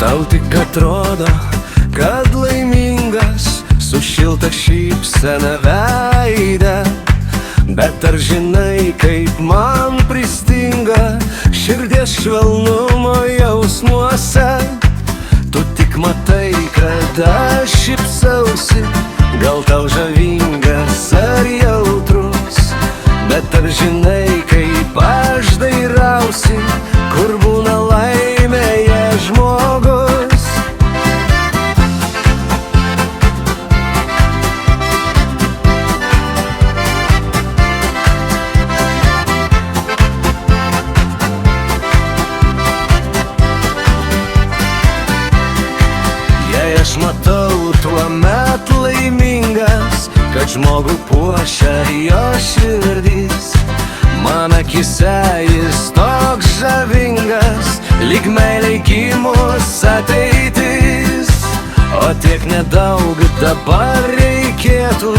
Tau tik atrodo, kad laimingas su šilta šypsena veide, bet ar žinai, kaip man pristinga širdies švelnumo jausmuose? Tu tik matai, kad aš šypsausi, gal tau žavingas ar jautrus, bet ar žinai, kaip aš dairausi, kur būna laimėje žmogus? Jei aš matau tuomet laimingas, kad žmogų puošia jo širdys, man akise jis toks žavingas, lyg meilei gimus ateitis. O tiek nedaug dabar reikėtų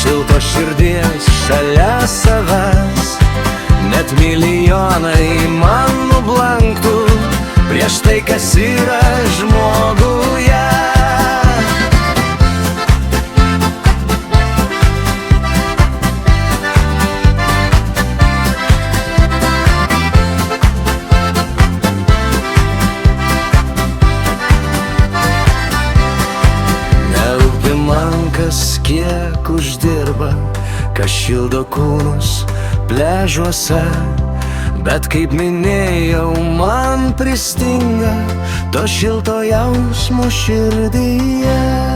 šilto širdies šalia savęs, net milijonai man nublanktų prieš tai, kas yra žmoguje. Nerūpi man, kas kiek uždirba, kas šildo kūnus pliažuose, bet kaip minėjau, man pristinga to šilto jausmo širdyje.